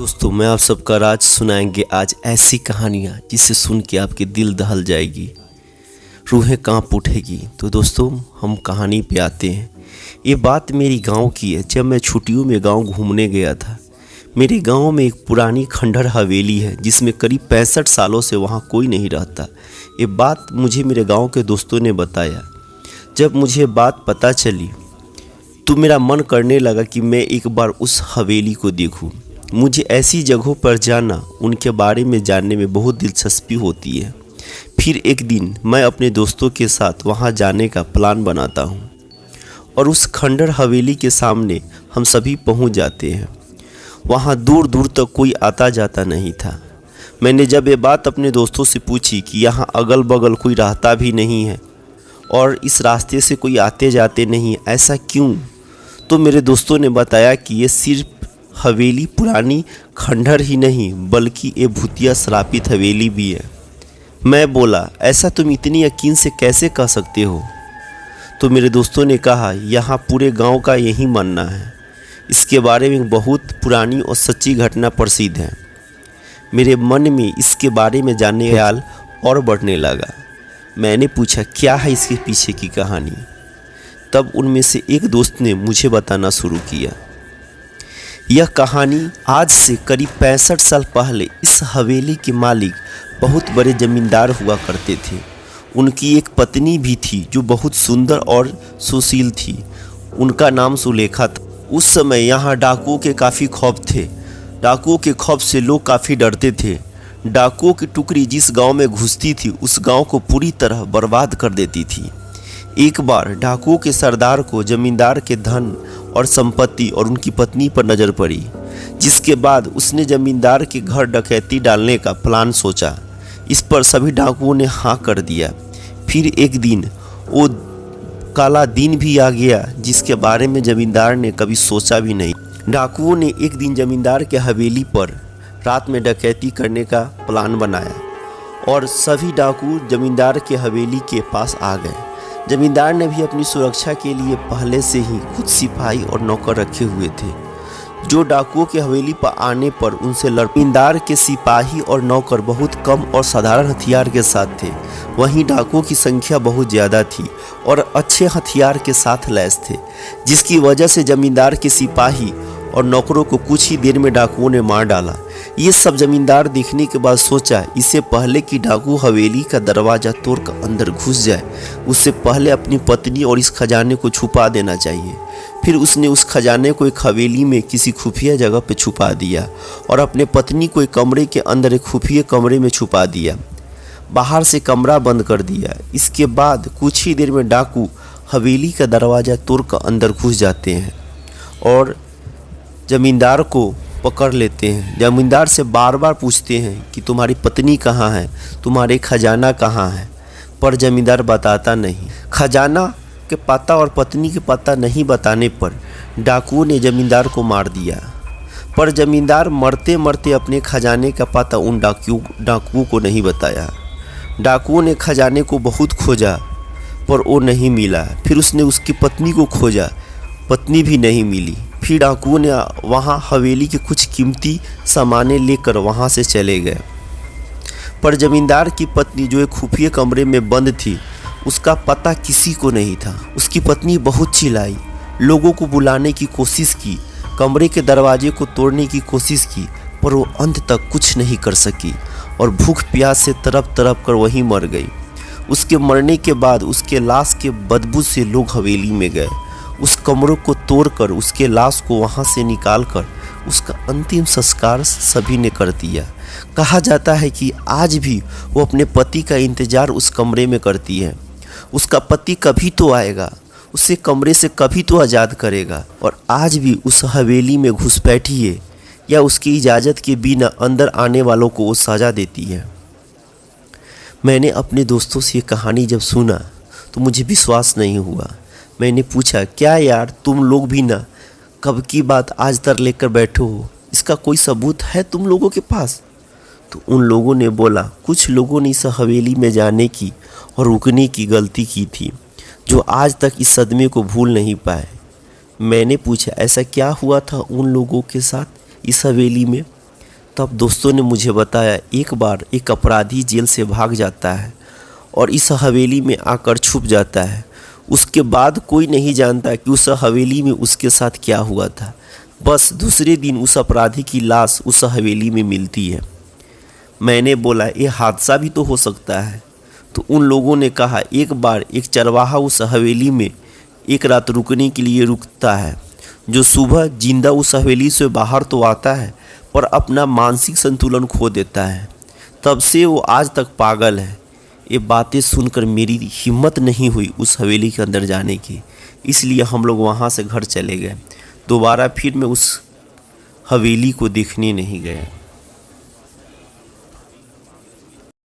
दोस्तों, मैं आप सबका राज सुनाएंगे आज ऐसी कहानियाँ जिसे सुन के आपके दिल दहल जाएगी, रूहें कांप उठेगी। तो दोस्तों, हम कहानी पे आते हैं। ये बात मेरी गांव की है। जब मैं छुट्टियों में गांव घूमने गया था, मेरे गांव में एक पुरानी खंडहर हवेली है जिसमें करीब 65 सालों से वहाँ कोई नहीं रहता। ये बात मुझे मेरे गाँव के दोस्तों ने बताया। जब मुझे बात पता चली तो मेरा मन करने लगा कि मैं एक बार उस हवेली को देखूं। मुझे ऐसी जगहों पर जाना, उनके बारे में जानने में बहुत दिलचस्पी होती है। फिर एक दिन मैं अपने दोस्तों के साथ वहां जाने का प्लान बनाता हूं और उस खंडहर हवेली के सामने हम सभी पहुंच जाते हैं। वहां दूर दूर तक कोई आता जाता नहीं था। मैंने जब ये बात अपने दोस्तों से पूछी कि यहाँ अगल बगल कोई रहता भी नहीं है और इस रास्ते से कोई आते जाते नहीं, ऐसा क्यों? तो मेरे दोस्तों ने बताया कि ये सिर्फ हवेली पुरानी खंडहर ही नहीं बल्कि ये भूतिया श्रापित हवेली भी है। मैं बोला, ऐसा तुम इतनी यकीन से कैसे कह सकते हो? तो मेरे दोस्तों ने कहा, यहाँ पूरे गांव का यही मानना है। इसके बारे में बहुत पुरानी और सच्ची घटना प्रसिद्ध है। मेरे मन में इसके बारे में जानने का ख्याल और बढ़ने लगा। मैंने पूछा, क्या है इसके पीछे की कहानी? तब उनमें से एक दोस्त ने मुझे बताना शुरू किया। यह कहानी आज से करीब 65 साल पहले इस हवेली के मालिक बहुत बड़े जमींदार हुआ करते थे। उनकी एक पत्नी भी थी जो बहुत सुंदर और सुशील थी। उनका नाम सुलेखा था। उस समय यहाँ डाकुओं के काफ़ी खौफ थे। डाकुओं के खौफ से लोग काफ़ी डरते थे। डाकुओं की टुकड़ी जिस गांव में घुसती थी उस गांव को पूरी तरह बर्बाद कर देती थी। एक बार डाकुओं के सरदार को जमींदार के धन और संपत्ति और उनकी पत्नी पर नज़र पड़ी, जिसके बाद उसने जमींदार के घर डकैती डालने का प्लान सोचा। इस पर सभी डाकुओं ने हाँ कर दिया। फिर एक दिन वो काला दिन भी आ गया जिसके बारे में जमींदार ने कभी सोचा भी नहीं। डाकुओं ने एक दिन जमींदार के हवेली पर रात में डकैती करने का प्लान बनाया और सभी डाकू जमींदार के हवेली के पास आ गए। जमींदार ने भी अपनी सुरक्षा के लिए पहले से ही कुछ सिपाही और नौकर रखे हुए थे जो डाकुओं के हवेली पर आने पर उनसे जमींदार के सिपाही और नौकर बहुत कम और साधारण हथियार के साथ थे। वहीं डाकुओं की संख्या बहुत ज़्यादा थी और अच्छे हथियार के साथ लैस थे, जिसकी वजह से जमींदार के सिपाही और नौकरों को कुछ ही देर में डाकुओं ने मार डाला। ये सब जमींदार देखने के बाद सोचा, इससे पहले कि डाकू हवेली का दरवाज़ा तोड़कर अंदर घुस जाए, उससे पहले अपनी पत्नी और इस खजाने को छुपा देना चाहिए। फिर उसने उस खजाने को एक हवेली में किसी खुफिया जगह पर छुपा दिया और अपने पत्नी को एक कमरे के अंदर एक खुफिया कमरे में छुपा दिया। बाहर से कमरा बंद कर दिया। इसके बाद कुछ ही देर में डाकू हवेली का दरवाज़ा तोड़कर अंदर घुस जाते हैं और जमींदार को पकड़ लेते हैं। जमींदार से बार बार पूछते हैं कि तुम्हारी पत्नी कहाँ है, तुम्हारे खजाना कहाँ है, पर जमींदार बताता नहीं। खजाना के पता और पत्नी के पता नहीं बताने पर डाकुओं ने जमींदार को मार दिया। पर जमींदार मरते मरते अपने खजाने का पता उन डाकुओं को नहीं बताया। डाकुओं ने खजाने को बहुत खोजा पर वो नहीं मिला। फिर उसने उसकी पत्नी को खोजा, पत्नी भी नहीं मिली। फिर डाकुओं ने वहाँ हवेली के कुछ कीमती सामानें लेकर वहाँ से चले गए। पर जमींदार की पत्नी जो एक खुफिया कमरे में बंद थी, उसका पता किसी को नहीं था। उसकी पत्नी बहुत चिल्लाई, लोगों को बुलाने की कोशिश की, कमरे के दरवाजे को तोड़ने की कोशिश की, पर वो अंत तक कुछ नहीं कर सकी और भूख प्यास से तड़प तड़प कर वहीं मर गई। उसके मरने के बाद उसके लाश के बदबू से लोग हवेली में गए। उस कमरों को तोड़कर उसके लाश को वहाँ से निकालकर उसका अंतिम संस्कार सभी ने कर दिया। कहा जाता है कि आज भी वो अपने पति का इंतज़ार उस कमरे में करती है। उसका पति कभी तो आएगा, उसे कमरे से कभी तो आज़ाद करेगा और आज भी उस हवेली में घुसपैठी है या उसकी इजाज़त के बिना अंदर आने वालों को वो सज़ा देती है। मैंने अपने दोस्तों से ये कहानी जब सुना तो मुझे विश्वास नहीं हुआ। मैंने पूछा, क्या यार, तुम लोग भी ना कब की बात आज तक लेकर बैठे हो? इसका कोई सबूत है तुम लोगों के पास? तो उन लोगों ने बोला, कुछ लोगों ने इस हवेली में जाने की और रुकने की गलती की थी जो आज तक इस सदमे को भूल नहीं पाए। मैंने पूछा, ऐसा क्या हुआ था उन लोगों के साथ इस हवेली में? तब दोस्तों ने मुझे बताया एक बार एक अपराधी जेल से भाग जाता है और इस हवेली में आकर छुप जाता है। उसके बाद कोई नहीं जानता कि उस हवेली में उसके साथ क्या हुआ था। बस दूसरे दिन उस अपराधी की लाश उस हवेली में मिलती है। मैंने बोला ये हादसा भी तो हो सकता है। तो उन लोगों ने कहा एक बार एक चरवाहा उस हवेली में एक रात रुकने के लिए रुकता है, जो सुबह जिंदा उस हवेली से बाहर तो आता है पर अपना मानसिक संतुलन खो देता है। तब से वो आज तक पागल है। ये बातें सुनकर मेरी हिम्मत नहीं हुई उस हवेली के अंदर जाने की, इसलिए हम लोग वहाँ से घर चले गए। दोबारा फिर मैं उस हवेली को देखने नहीं गया।